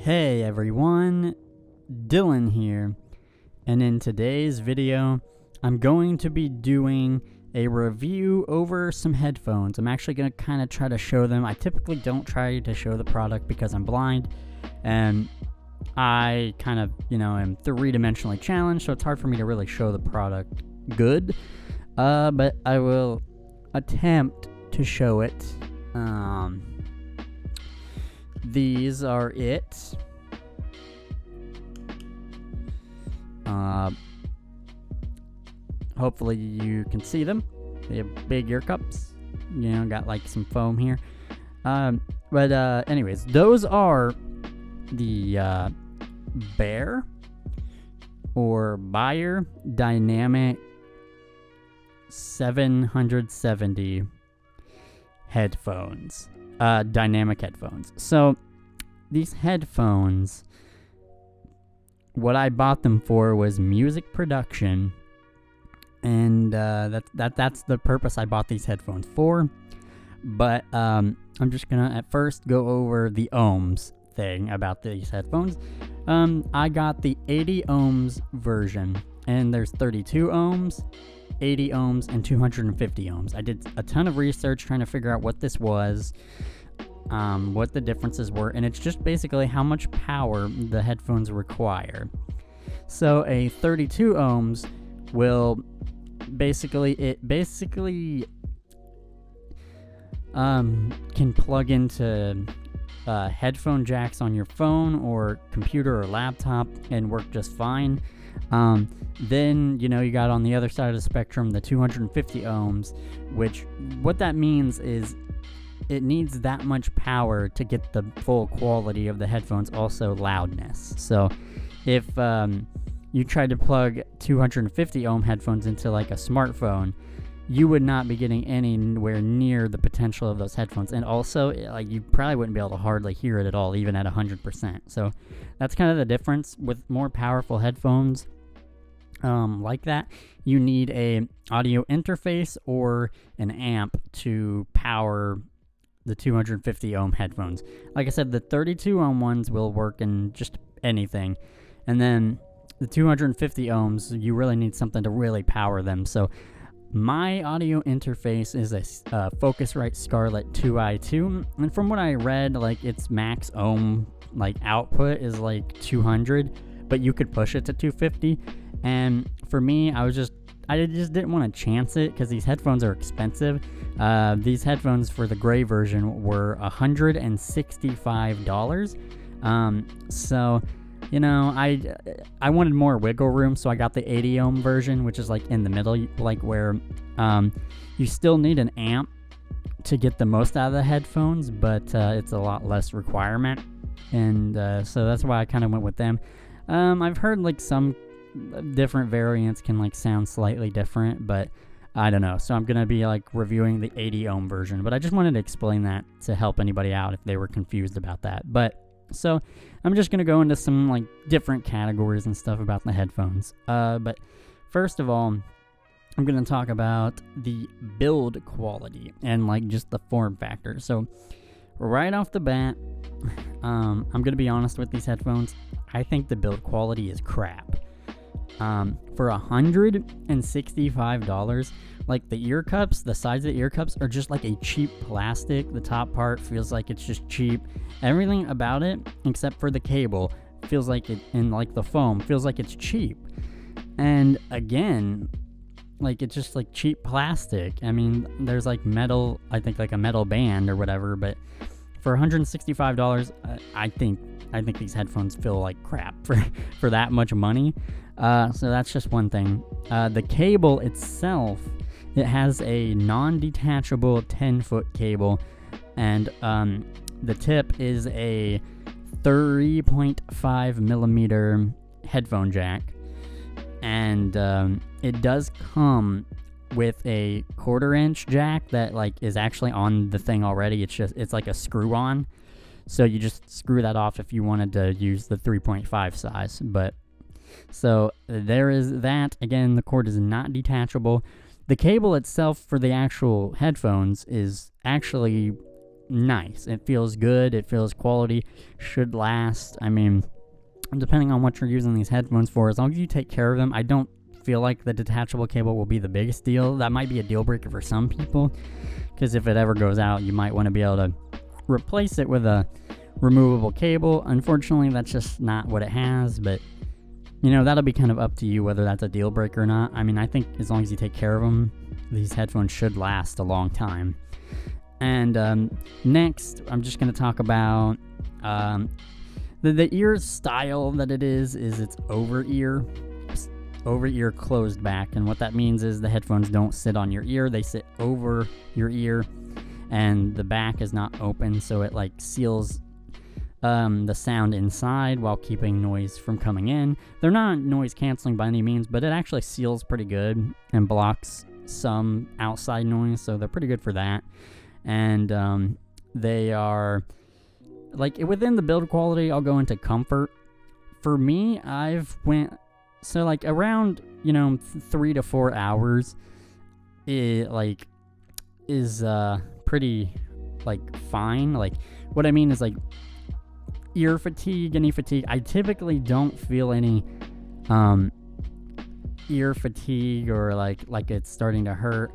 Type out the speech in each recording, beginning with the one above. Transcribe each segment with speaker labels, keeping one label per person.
Speaker 1: Hey everyone, Dylan here, and in today's video, I'm going to be doing a review over some headphones. I'm actually going to kind of try to show them. I typically don't try to show the product because I'm blind, and I kind of, am three-dimensionally challenged, so it's hard for me to really show the product good, but I will attempt to show it. These are it. Hopefully you can see them. They have big ear cups. Got like some foam here. But anyways, those are the Beyer or Beyer Dynamic 770 headphones. Dynamic headphones. So these headphones, what I bought them for was music production, and that's the purpose I bought these headphones for. But I'm just gonna at first go over the ohms thing about these headphones. I got the 80 ohms version, and there's 32 ohms, 80 ohms, and 250 ohms. I did a ton of research trying to figure out what this was, what the differences were, and it's just basically how much power the headphones require. So a 32 ohms will basically can plug into headphone jacks on your phone or computer or laptop and work just fine. Then you got on the other side of the spectrum the 250 ohms, which what that means is it needs that much power to get the full quality of the headphones, also loudness. So if you tried to plug 250 ohm headphones into like a smartphone, you would not be getting anywhere near the potential of those headphones. And also, you probably wouldn't be able to hardly hear it at all, even at 100%. So that's kind of the difference with more powerful headphones. Like that, you need a audio interface or an amp to power the 250 ohm headphones. Like I said, the 32 ohm ones will work in just anything, and then the 250 ohms, you really need something to really power them. So my audio interface is a Focusrite Scarlett 2i2, and from what I read, its max ohm output is 200, but you could push it to 250. And for me, I just didn't want to chance it because these headphones are expensive. These headphones for the gray version were $165. So I wanted more wiggle room, so I got the 80 ohm version, which is in the middle, where you still need an amp to get the most out of the headphones, but it's a lot less requirement, and so that's why I kind of went with them. I've heard some different variants can sound slightly different, but I don't know. So I'm gonna be reviewing the 80 ohm version, but I just wanted to explain that to help anybody out if they were confused about that. But so I'm just gonna go into some different categories and stuff about the headphones. But first of all, I'm gonna talk about the build quality and just the form factor. So right off the bat, I'm gonna be honest with these headphones. I think the build quality is crap. For $165, the ear cups, the sides of the ear cups are just a cheap plastic. The top part feels like it's just cheap. Everything about it, except for the cable, feels like it, and the foam feels like it's cheap. And again, it's just cheap plastic. I mean, there's metal, I think a metal band or whatever, but for $165, I think these headphones feel like crap for that much money. So that's just one thing. The cable itself, it has a non-detachable 10-foot cable, and the tip is a 3.5 millimeter headphone jack, and it does come with a 1/4 inch jack that is actually on the thing already. It's like a screw on, so you just screw that off if you wanted to use the 3.5 size. But so there is that. Again, the cord is not detachable. The cable itself for the actual headphones is actually nice. It feels good. It feels quality. Should last. I mean, depending on what you're using these headphones for, as long as you take care of them, I don't feel like the detachable cable will be the biggest deal. That might be a deal breaker for some people, because if it ever goes out, you might want to be able to replace it with a removable cable. Unfortunately, that's just not what it has, but that'll be kind of up to you whether that's a deal breaker or not. I mean, I think as long as you take care of them, these headphones should last a long time. And next, I'm just going to talk about the ear style that it is it's over ear closed back. And what that means is the headphones don't sit on your ear, they sit over your ear, and the back is not open, so it like seals the sound inside while keeping noise from coming in. They're not noise canceling by any means, but it actually seals pretty good and blocks some outside noise, so they're pretty good for that. And they are like within the build quality. I'll go into comfort. For me, I've went so like around 3 to 4 hours. It like is pretty like fine. Like what I mean is like ear fatigue, any fatigue. I typically don't feel any ear fatigue or like it's starting to hurt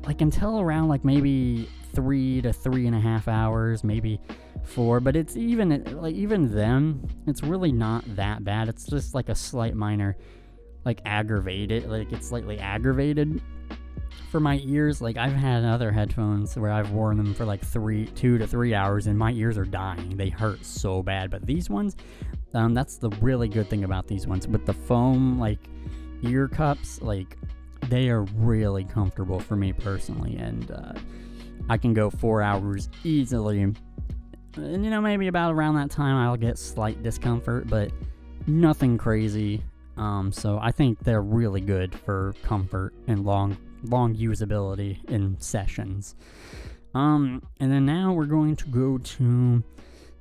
Speaker 1: like until around like maybe 3 to 3.5 hours, maybe 4. But it's even then, it's really not that bad. It's just like a slight minor like aggravated, like it's slightly aggravated for my ears. Like I've had other headphones where I've worn them for like 2 to 3 hours and my ears are dying. They hurt so bad. But these ones, that's the really good thing about these ones. With the foam like ear cups, like they are really comfortable for me personally, and I can go 4 hours easily. And maybe about around that time I'll get slight discomfort, but nothing crazy. So I think they're really good for comfort and long usability in sessions. And then now we're going to go to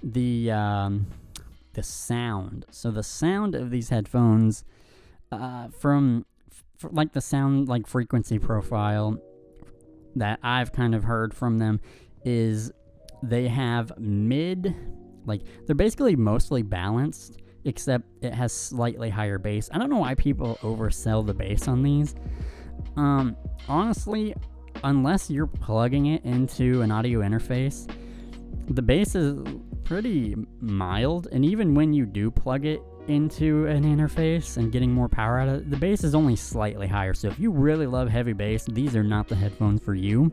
Speaker 1: the sound. So the sound of these headphones, from like the sound like frequency profile that I've kind of heard from them, is they have mid, like they're basically mostly balanced, except it has slightly higher bass. I don't know why people oversell the bass on these. Honestly, unless you're plugging it into an audio interface, the bass is pretty mild, and even when you do plug it into an interface and getting more power out of it, the bass is only slightly higher. So if you really love heavy bass, these are not the headphones for you.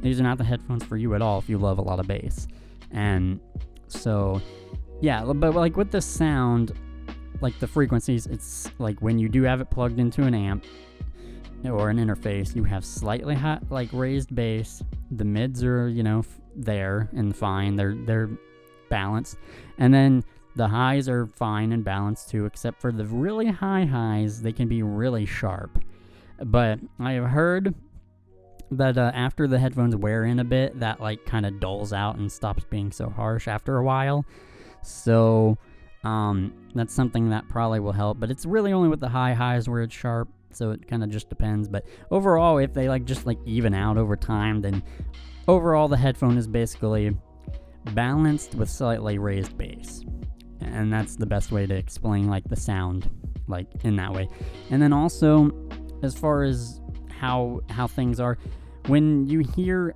Speaker 1: These are not the headphones for you at all if you love a lot of bass. And so yeah, but like with the sound, like the frequencies, it's like when you do have it plugged into an amp or an interface, you have slightly high, like raised bass. The mids are there and fine, they're balanced, and then the highs are fine and balanced too, except for the really high highs. They can be really sharp. But I have heard that after the headphones wear in a bit, that like kind of dulls out and stops being so harsh after a while. So that's something that probably will help. But it's really only with the high highs where it's sharp. So it kind of just depends. But overall, if they like just like even out over time, then overall the headphone is basically balanced with slightly raised bass. And that's the best way to explain like the sound, like in that way. And then also, as far as how things are, when you hear,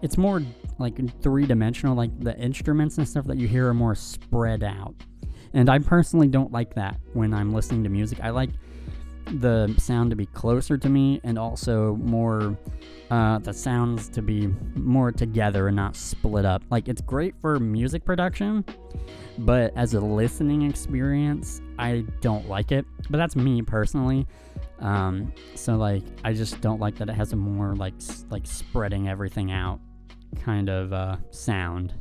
Speaker 1: it's more like three-dimensional. Like the instruments and stuff that you hear are more spread out, and I personally don't like that when I'm listening to music. I like the sound to be closer to me, and also more the sounds to be more together and not split up. Like it's great for music production, but as a listening experience, I don't like it. But that's me personally. So like I just don't like that it has a more like spreading everything out kind of sound.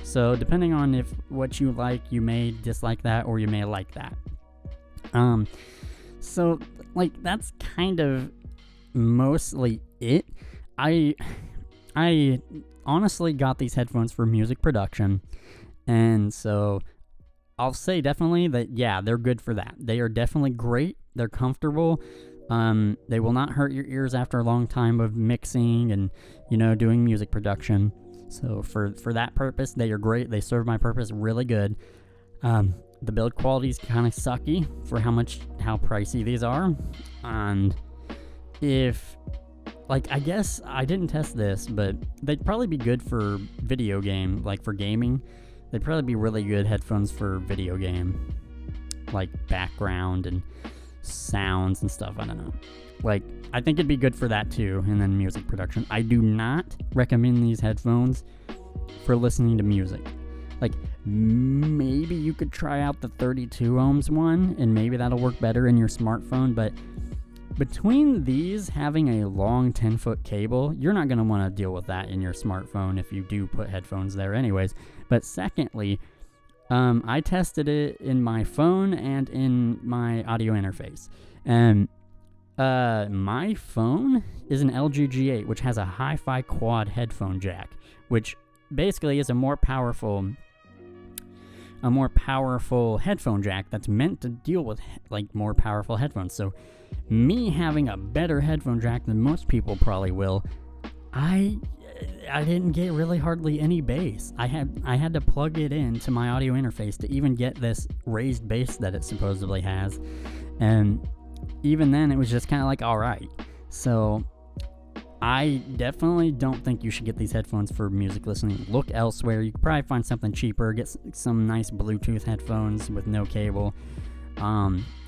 Speaker 1: So depending on if what you like, you may dislike that or you may like that. So like that's kind of mostly it. I honestly got these headphones for music production, and so I'll say definitely that, yeah, they're good for that. They are definitely great. They're comfortable. They will not hurt your ears after a long time of mixing and, doing music production. So for that purpose, they are great. They serve my purpose really good. The build quality is kind of sucky for how pricey these are. And I guess I didn't test this, but they'd probably be good for video game, like for gaming. They'd probably be really good headphones for video game, like background and sounds and stuff. I don't know. I think it'd be good for that too, and then music production. I do not recommend these headphones for listening to music. Maybe you could try out the 32 ohms one, and maybe that'll work better in your smartphone, but between these having a long 10-foot cable, you're not going to want to deal with that in your smartphone if you do put headphones there anyways. But secondly, I tested it in my phone and in my audio interface. And my phone is an LG G8, which has a hi-fi quad headphone jack, which basically is a more powerful headphone jack that's meant to deal with more powerful headphones. So me having a better headphone jack than most people probably will, I didn't get really hardly any bass. I had to plug it into my audio interface to even get this raised bass that it supposedly has, and even then it was just kind of alright. So I definitely don't think you should get these headphones for music listening. Look elsewhere. You could probably find something cheaper. Get some nice Bluetooth headphones with no cable.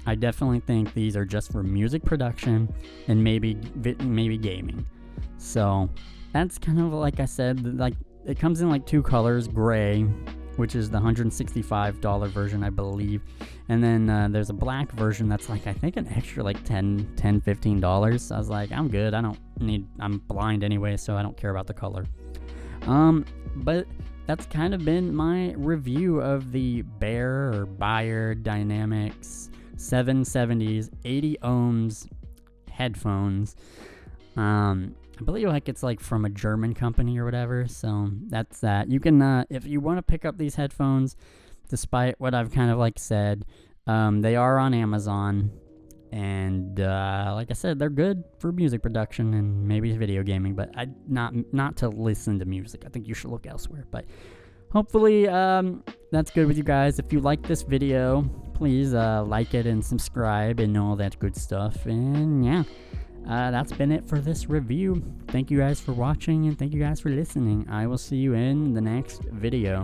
Speaker 1: I definitely think these are just for music production and maybe gaming. So that's kind of like I said. It comes in two colors: gray, which is the $165 version, I believe, and then there's a black version that's I think an extra $15. So I was like, I'm good. I'm blind anyway, so I don't care about the color. But that's kind of been my review of the Beyer Dynamics 770s 80 ohms headphones. I believe it's from a German company or whatever. So that's that. You can if you want to pick up these headphones, despite what I've kind of said, they are on Amazon, and like I said, they're good for music production and maybe video gaming, but not to listen to music. I think you should look elsewhere. But hopefully that's good with you guys. If you like this video, please like it and subscribe and all that good stuff. And yeah, that's been it for this review. Thank you guys for watching, and thank you guys for listening. I will see you in the next video.